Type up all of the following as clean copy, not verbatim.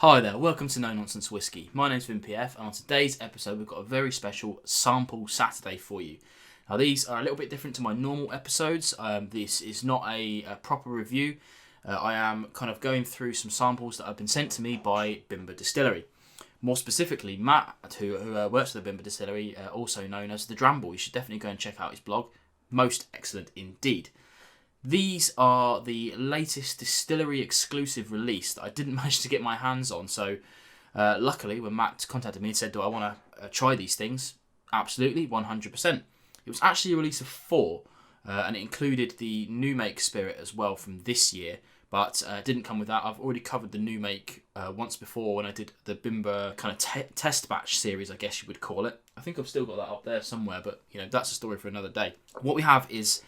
Hi there, welcome to Nonsense Whisky. My name's VimPF, and on today's episode we've got a very special Sample Saturday for you. Now these are a little bit different to my normal episodes. This is not a proper review. I am kind of going through some samples that have been sent to me by Bimber Distillery. More specifically, Matt, who works for the Bimber Distillery, also known as the Dramble. You should definitely go and check out his blog. Most excellent indeed. These are the latest distillery exclusive release that I didn't manage to get my hands on. So luckily, when Matt contacted me and said, do I want to try these things? Absolutely, 100%. It was actually a release of 4, and it included the new make spirit as well from this year, but didn't come with that. I've already covered the new make once before when I did the Bimber kind of test batch series, I guess you would call it. I think I've still got that up there somewhere, but that's a story for another day. What we have is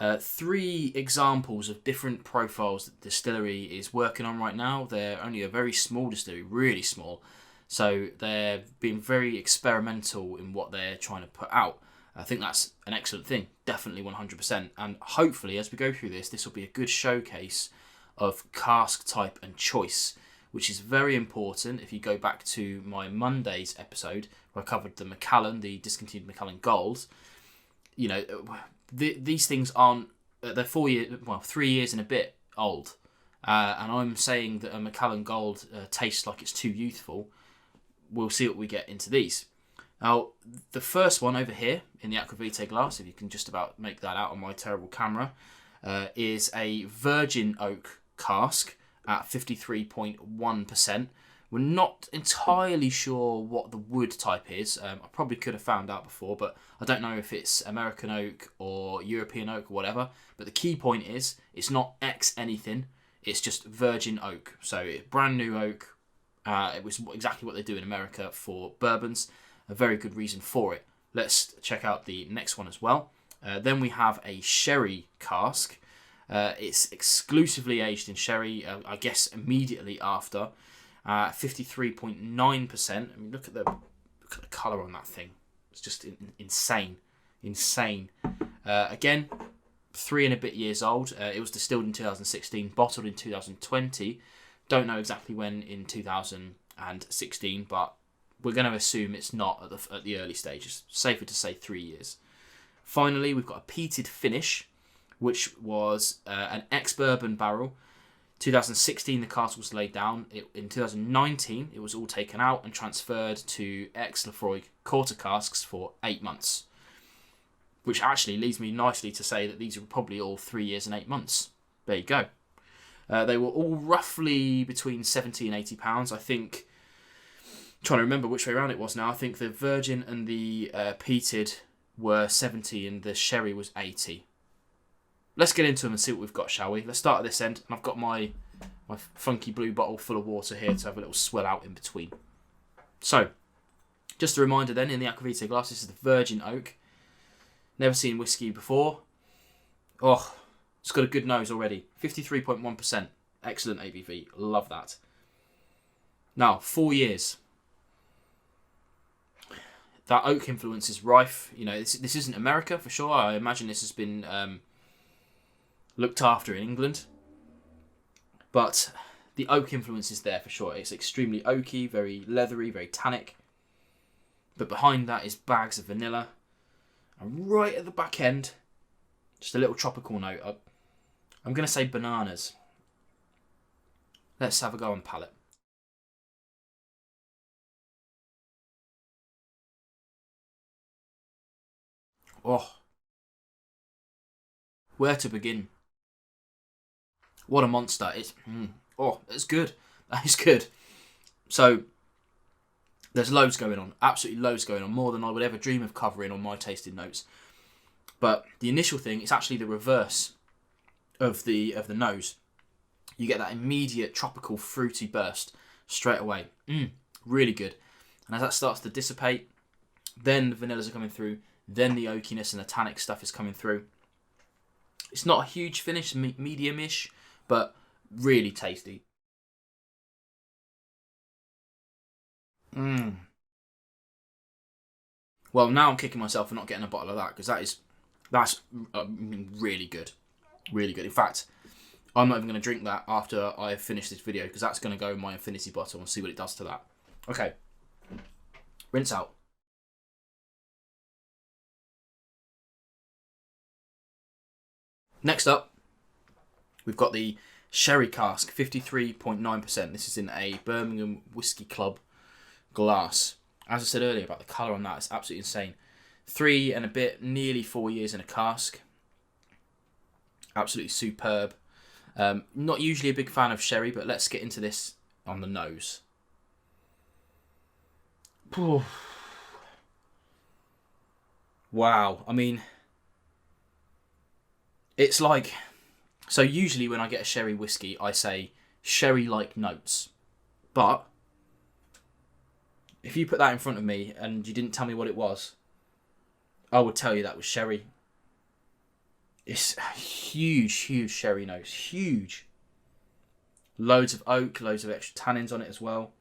3 examples of different profiles that the distillery is working on right now. They're only a very small distillery, really small, so they're being very experimental in what they're trying to put out. I think that's an excellent thing, definitely 100%, and hopefully as we go through this will be a good showcase of cask type and choice, which is very important. If you go back to my Monday's episode where I covered the Macallan, the discontinued Macallan Gold, these things aren't, they're 3 years and a bit old, and I'm saying that a Macallan Gold tastes like it's too youthful. We'll see what we get into these. Now, the first one over here in the Aquavitae glass, if you can just about make that out on my terrible camera, is a virgin oak cask at 53.1%. We're not entirely sure what the wood type is. I probably could have found out before, but I don't know if it's American oak or European oak or whatever. But the key point is, it's not X anything. It's just virgin oak. So brand new oak. It was exactly what they do in America for bourbons. A very good reason for it. Let's check out the next one as well. Then we have a sherry cask. It's exclusively aged in sherry, I guess immediately after. 53.9%. I mean, look at the colour on that thing. It's just insane. Again, 3 and a bit years old. It was distilled in 2016, bottled in 2020. Don't know exactly when in 2016, but we're going to assume it's not at the early stages. Safer to say 3 years. Finally, we've got a peated finish, which was an ex-bourbon barrel. 2016, the cask was laid down. In 2019, it was all taken out and transferred to ex-Laphroaig quarter casks for 8 months. Which actually leads me nicely to say that these are probably all 3 years and 8 months. There you go. They were all roughly between £70 and £80. I think, trying to remember which way around it was now, I think the virgin and the peated were 70 and the sherry was 80. Let's get into them and see what we've got, shall we? Let's start at this end, and I've got my funky blue bottle full of water here to have a little swill out in between. So, just a reminder then, in the Aquavitae glass, this is the virgin oak. Never seen whiskey before. Oh, it's got a good nose already. 53.1%. Excellent ABV. Love that. Now, 4 years. That oak influence is rife. This isn't America for sure. I imagine this has been looked after in England, but the oak influence is there for sure. It's extremely oaky, very leathery, very tannic, but behind that is bags of vanilla, and right at the back end, just a little tropical note. I'm going to say bananas. Let's have a go on palate. Oh, where to begin? What a monster. It's good. That is good. So, there's loads going on. Absolutely loads going on. More than I would ever dream of covering on my tasting notes. But the initial thing, it's actually the reverse of the nose. You get that immediate tropical fruity burst straight away. Really good. And as that starts to dissipate, then the vanillas are coming through. Then the oakiness and the tannic stuff is coming through. It's not a huge finish, medium-ish, but really tasty. Well, now I'm kicking myself for not getting a bottle of that, because that's really good. Really good. In fact, I'm not even going to drink that after I finish this video, because that's going to go in my infinity bottle and see what it does to that. Okay, rinse out. Next up, we've got the Sherry Cask, 53.9%. This is in a Birmingham Whiskey Club glass. As I said earlier about the colour on that, it's absolutely insane. 3 and a bit, nearly 4 years in a cask. Absolutely superb. Not usually a big fan of sherry, but let's get into this on the nose. Wow, I mean, it's like, so usually when I get a sherry whiskey, I say sherry-like notes. But if you put that in front of me and you didn't tell me what it was, I would tell you that was sherry. It's huge, huge sherry notes. Huge. Loads of oak, loads of extra tannins on it as well.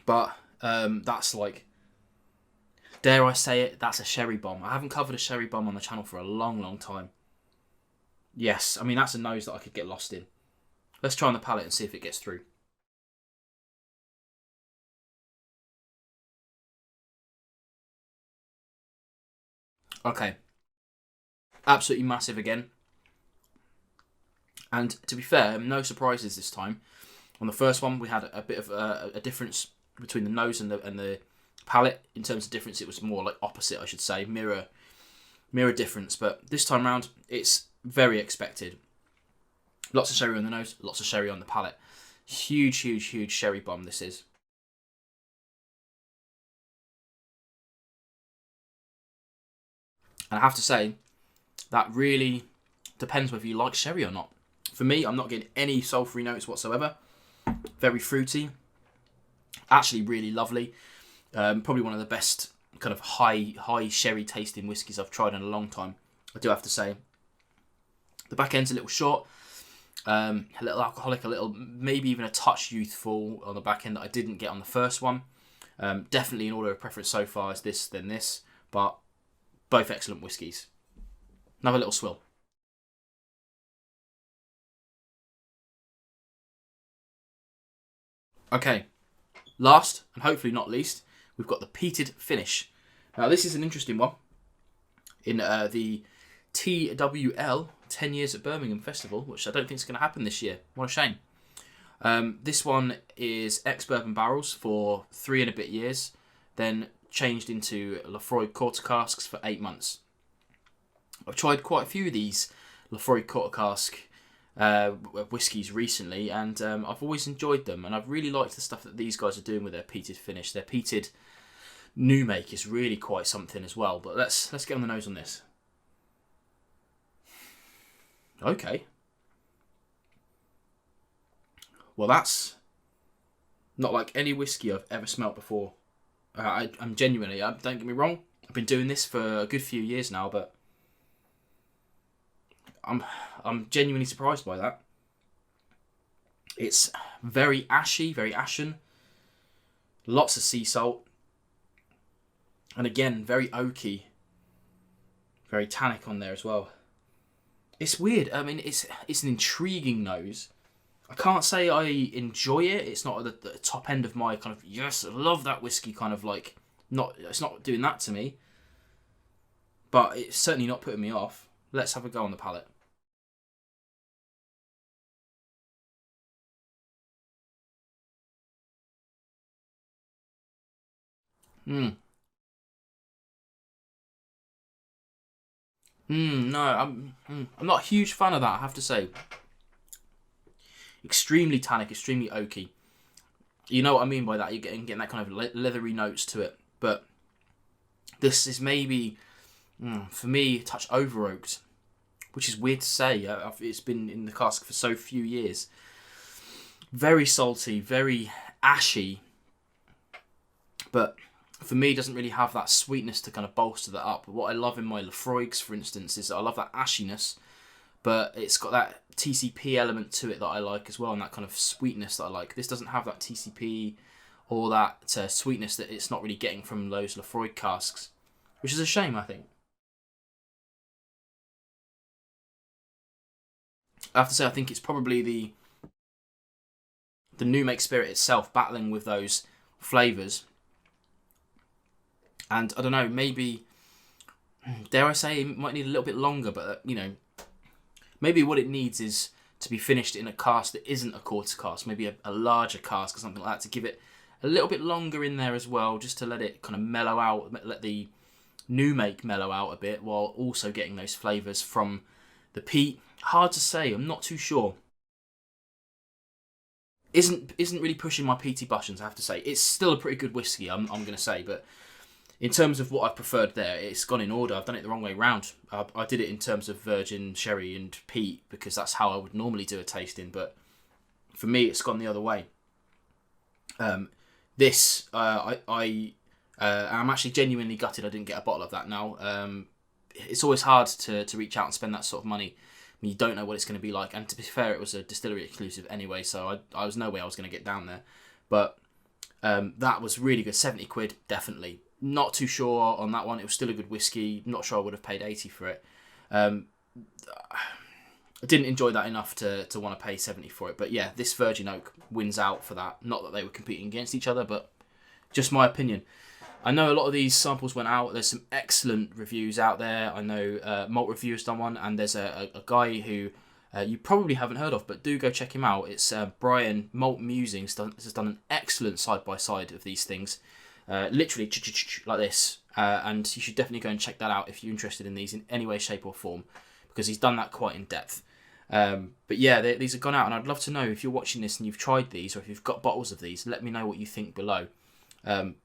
But that's like, dare I say it, that's a sherry bomb. I haven't covered a sherry bomb on the channel for a long, long time. Yes, I mean, that's a nose that I could get lost in. Let's try on the palate and see if it gets through. Okay. Absolutely massive again. And to be fair, no surprises this time. On the first one, we had a bit of a difference between the nose and the palate. In terms of difference, it was more like opposite, I should say. Mirror difference. But this time round, it's very expected. Lots of sherry on the nose, lots of sherry on the palate. Huge, huge, huge sherry bomb this is. And I have to say, that really depends whether you like sherry or not. For me, I'm not getting any sulphury notes whatsoever. Very fruity. Actually really lovely. Probably one of the best kind of high sherry tasting whiskies I've tried in a long time, I do have to say. The back end's a little short. A little alcoholic, a little, maybe even a touch youthful on the back end that I didn't get on the first one. Definitely in order of preference so far is this, then this. But both excellent whiskies. Another little swill. Okay, last and hopefully not least, we've got the peated finish. Now this is an interesting one. In the TWL 10 Years at Birmingham Festival, which I don't think is going to happen this year. What a shame. This one is ex-bourbon barrels for 3 and a bit years, then changed into Laphroaig quarter casks for 8 months. I've tried quite a few of these Laphroaig quarter cask whiskies recently, and I've always enjoyed them, and I've really liked the stuff that these guys are doing with their peated finish. Their peated new make is really quite something as well. But let's get on the nose on this. Okay. Well, that's not like any whiskey I've ever smelt before. I'm genuinely, don't get me wrong, I've been doing this for a good few years now, but I'm genuinely surprised by that. It's very ashy, very ashen. Lots of sea salt. And again, very oaky. Very tannic on there as well. It's weird. I mean, it's an intriguing nose. I can't say I enjoy it. It's not at the top end of my kind of, yes, I love that whiskey kind of like, it's not doing that to me. But it's certainly not putting me off. Let's have a go on the palate. No, I'm not a huge fan of that, I have to say. Extremely tannic, extremely oaky. You know what I mean by that. You're getting that kind of leathery notes to it. But this is maybe, for me, a touch over oaked, which is weird to say. It's been in the cask for so few years. Very salty, very ashy. But for me, it doesn't really have that sweetness to kind of bolster that up. But what I love in my Laphroaigs, for instance, is I love that ashiness, but it's got that TCP element to it that I like as well, and that kind of sweetness that I like. This doesn't have that TCP or that sweetness that it's not really getting from those Laphroaig casks, which is a shame, I think. I have to say, I think it's probably the new make spirit itself battling with those flavours. And I don't know, maybe, dare I say, it might need a little bit longer, but, maybe what it needs is to be finished in a cask that isn't a quarter cask, maybe a larger cask or something like that, to give it a little bit longer in there as well, just to let it kind of mellow out, let the new make mellow out a bit, while also getting those flavours from the peat. Hard to say, I'm not too sure. Isn't really pushing my peaty buttons, I have to say. It's still a pretty good whiskey, I'm going to say, but in terms of what I've preferred there, it's gone in order. I've done it the wrong way round. I did it in terms of virgin, sherry and peat, because that's how I would normally do a tasting, but for me, it's gone the other way. I'm actually genuinely gutted I didn't get a bottle of that now. It's always hard to reach out and spend that sort of money when you don't know what it's going to be like. And to be fair, it was a distillery exclusive anyway, so I was no way I was going to get down there. But that was really good. 70 quid, definitely. Not too sure on that one. It was still a good whiskey. Not sure I would have paid 80 for it. I didn't enjoy that enough to want to pay 70 for it. But yeah, this Virgin Oak wins out for that. Not that they were competing against each other, but just my opinion. I know a lot of these samples went out. There's some excellent reviews out there. I know Malt Review has done one, and there's a guy who you probably haven't heard of, but do go check him out. It's Brian Malt Musings has done an excellent side-by-side of these things. Literally like this. And you should definitely go and check that out if you're interested in these in any way, shape or form, because he's done that quite in depth. But yeah, these have gone out, and I'd love to know if you're watching this and you've tried these, or if you've got bottles of these, let me know what you think below.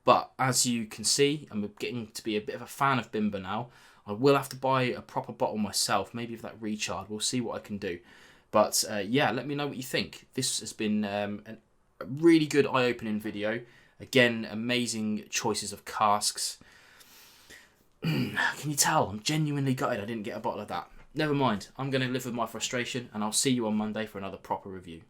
But as you can see, I'm getting to be a bit of a fan of Bimber now. I will have to buy a proper bottle myself, maybe of that Recharge. We'll see what I can do. But yeah, let me know what you think. This has been a really good eye-opening video. Again, amazing choices of casks. Can you tell? I'm genuinely gutted I didn't get a bottle of that. Never mind. I'm going to live with my frustration, and I'll see you on Monday for another proper review.